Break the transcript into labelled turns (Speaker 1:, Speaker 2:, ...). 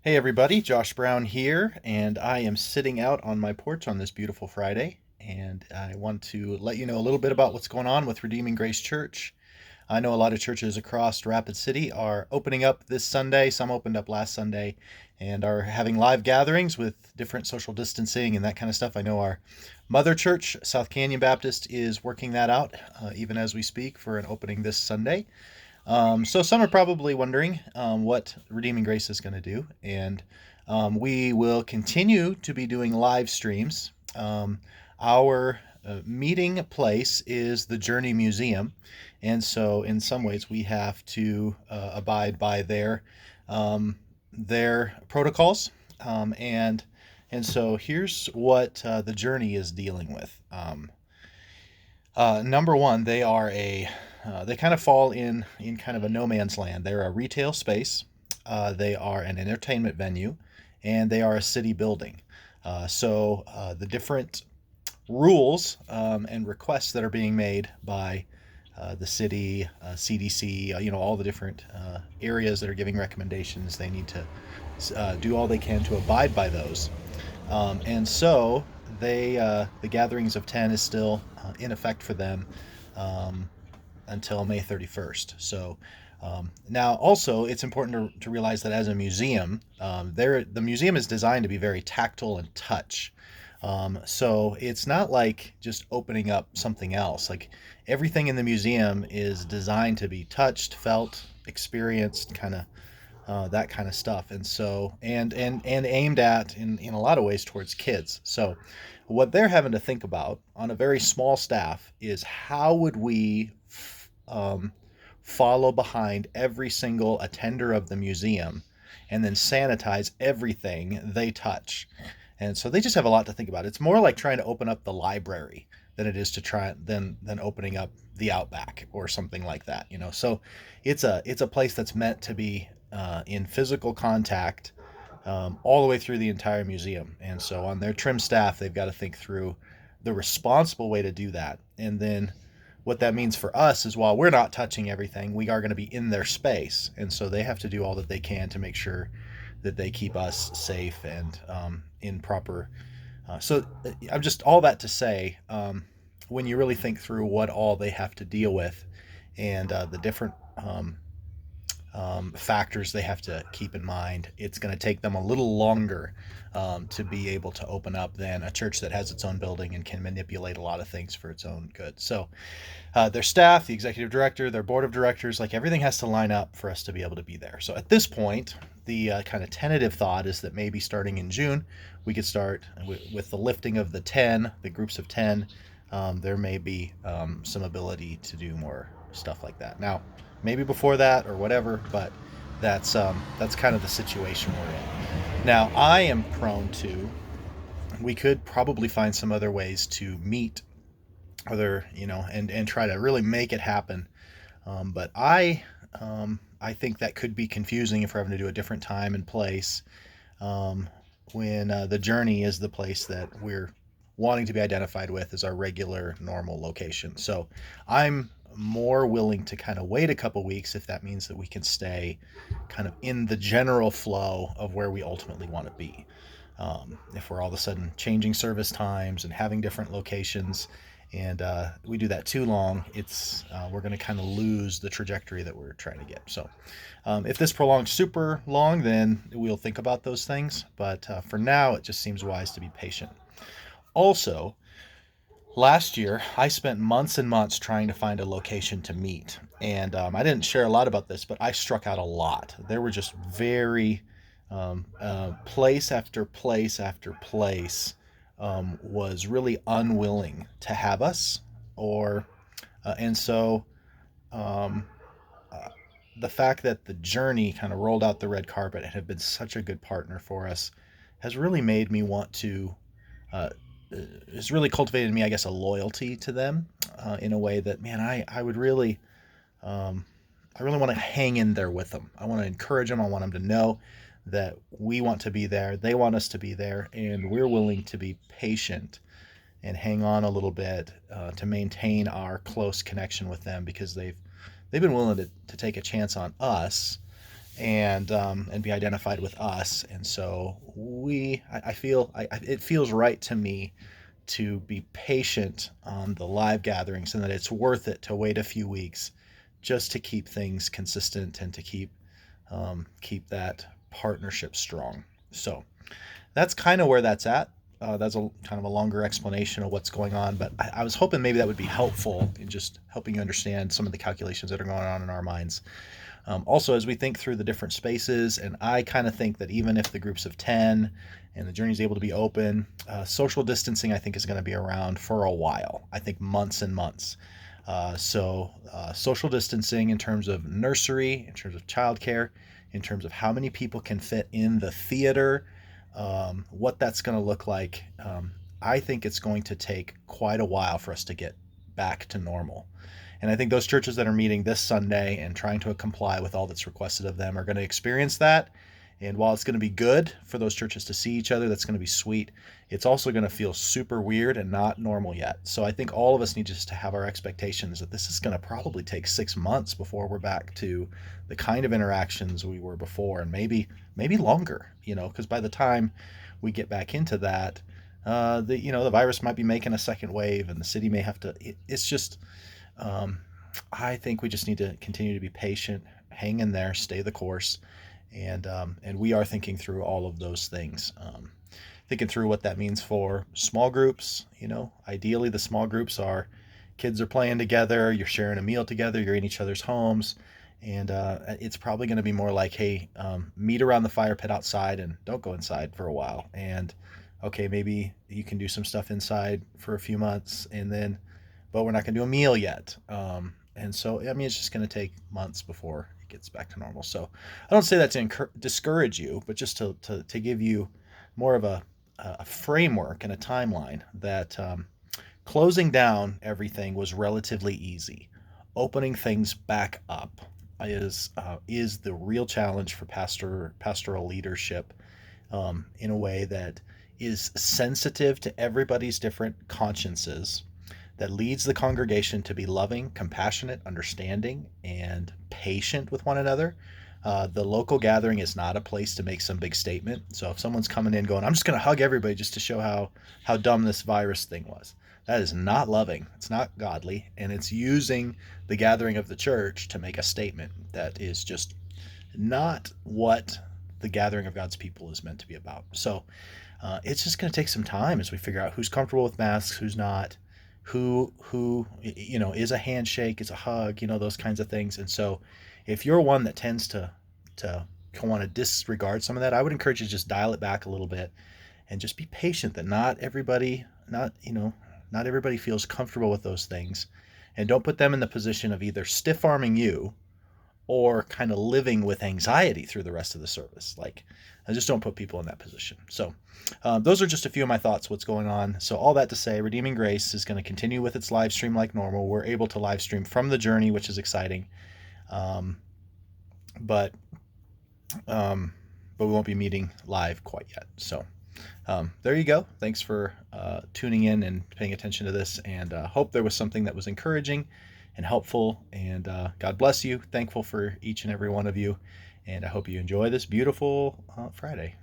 Speaker 1: Hey everybody, Josh Brown here, and I am sitting out on my porch on this beautiful Friday, and I want to let you know a little bit about what's going on with Redeeming Grace Church. I know a lot of churches across Rapid City are opening up this Sunday. Some opened up last Sunday and are having live gatherings with different social distancing and that kind of stuff. I know our mother church, South Canyon Baptist, is working that out even as we speak for an opening this Sunday. So some are probably wondering what Redeeming Grace is going to do, and we will continue to be doing live streams. Our meeting place is the Journey Museum, and so in some ways we have to abide by their protocols. And so here's what the Journey is dealing with. Number one, they kind of fall in kind of a no man's land. They're a retail space, they are an entertainment venue, and they are a city building. So the different rules and requests that are being made by the city, CDC, all the different areas that are giving recommendations, they need to do all they can to abide by those. And so the gatherings of 10 is still in effect for them um, until May 31st. So now also it's important to realize that as a museum, the museum is designed to be very tactile and touch. So it's not like just opening up something else. Like everything in the museum is designed to be touched, felt, experienced, kind of that kind of stuff, and so and aimed at in a lot of ways towards kids. So what they're having to think about on a very small staff is how would we um, follow behind every single attender of the museum and then sanitize everything they touch. And so they just have a lot to think about. It's more like trying to open up the library than it is to try than opening up the Outback or something like that. So it's a place that's meant to be in physical contact all the way through the entire museum. And so on their trim staff, they've got to think through the responsible way to do that. And then what that means for us is while we're not touching everything, we are going to be in their space. And so they have to do all that they can to make sure that they keep us safe and in proper. I'm just all that to say, when you really think through what all they have to deal with and the different factors they have to keep in mind, it's going to take them a little longer to be able to open up than a church that has its own building and can manipulate a lot of things for its own good. So their staff, the executive director, their board of directors, like everything has to line up for us to be able to be there. So at this point, the kind of tentative thought is that maybe starting in June, we could start with the lifting of the groups of 10. There may be some ability to do more stuff like that. Now, maybe before that or whatever, but that's kind of the situation we're in. Now, I am prone to. We could probably find some other ways to meet other, and try to really make it happen. But I think that could be confusing if we're having to do a different time and place um, when the journey is the place that we're wanting to be identified with as our regular normal location. So I'm more willing to kind of wait a couple weeks if that means that we can stay kind of in the general flow of where we ultimately want to be. If we're all of a sudden changing service times and having different locations, and we do that too long, it's we're going to kind of lose the trajectory that we're trying to get. So if this prolongs super long, then we'll think about those things. But for now, it just seems wise to be patient. Also, last year, I spent months and months trying to find a location to meet. And I didn't share a lot about this, but I struck out a lot. There were just very place after place after place was really unwilling to have us, or and so um, uh, the fact that the journey kind of rolled out the red carpet and have been such a good partner for us has really made me want to uh, has really cultivated in me, I guess, a loyalty to them in a way that, man, I would really, um, I really want to hang in there with them. I want to encourage them. I want them to know that we want to be there. They want us to be there, and we're willing to be patient and hang on a little bit to maintain our close connection with them because they've been willing to take a chance on us and be identified with us. And so I feel it feels right to me to be patient on the live gatherings, and that it's worth it to wait a few weeks just to keep things consistent and to keep that partnership strong. So that's kind of where that's at. That's a kind of a longer explanation of what's going on, but I was hoping maybe that would be helpful in just helping you understand some of the calculations that are going on in our minds. Also, as we think through the different spaces, and I kind of think that even if the groups of 10 and the journey is able to be open, social distancing I think is going to be around for a while. I think months and months. Social distancing in terms of nursery, in terms of childcare, in terms of how many people can fit in the theater, what that's going to look like. I think it's going to take quite a while for us to get back to normal. And I think those churches that are meeting this Sunday and trying to comply with all that's requested of them are going to experience that. And while it's going to be good for those churches to see each other, that's going to be sweet, it's also going to feel super weird and not normal yet. So I think all of us need just to have our expectations that this is going to probably take 6 months before we're back to the kind of interactions we were before, and maybe longer, because by the time we get back into that, the virus might be making a second wave, and the city may have to. It's just I think we just need to continue to be patient, hang in there, stay the course, and we are thinking through all of those things. Thinking through what that means for small groups. Ideally the small groups are kids are playing together, you're sharing a meal together, you're in each other's homes, and it's probably going to be more like, hey, meet around the fire pit outside and don't go inside for a while. And okay, maybe you can do some stuff inside for a few months, but we're not going to do a meal yet. And so, I mean, it's just going to take months before it gets back to normal. So I don't say that to discourage you, but just to give you more of a framework and a timeline that closing down everything was relatively easy. Opening things back up is the real challenge for pastoral leadership, in a way that is sensitive to everybody's different consciences, that leads the congregation to be loving, compassionate, understanding, and patient with one another. The local gathering is not a place to make some big statement. So if someone's coming in going, I'm just going to hug everybody just to show how dumb this virus thing was, that is not loving. It's not godly. And it's using the gathering of the church to make a statement that is just not what the gathering of God's people is meant to be about. So it's just going to take some time as we figure out who's comfortable with masks, who's not, who is a handshake, is a hug, those kinds of things. And so if you're one that tends to want to disregard some of that, I would encourage you to just dial it back a little bit and just be patient that not everybody feels comfortable with those things, and don't put them in the position of either stiff arming you or kind of living with anxiety through the rest of the service. Like, I just don't put people in that position. So those are just a few of my thoughts, what's going on. So all that to say, Redeeming Grace is going to continue with its live stream like normal. We're able to live stream from the journey, which is exciting. But we won't be meeting live quite yet. So there you go. Thanks for tuning in and paying attention to this, and hope there was something that was encouraging and helpful, and God bless you. Thankful for each and every one of you, and I hope you enjoy this beautiful Friday.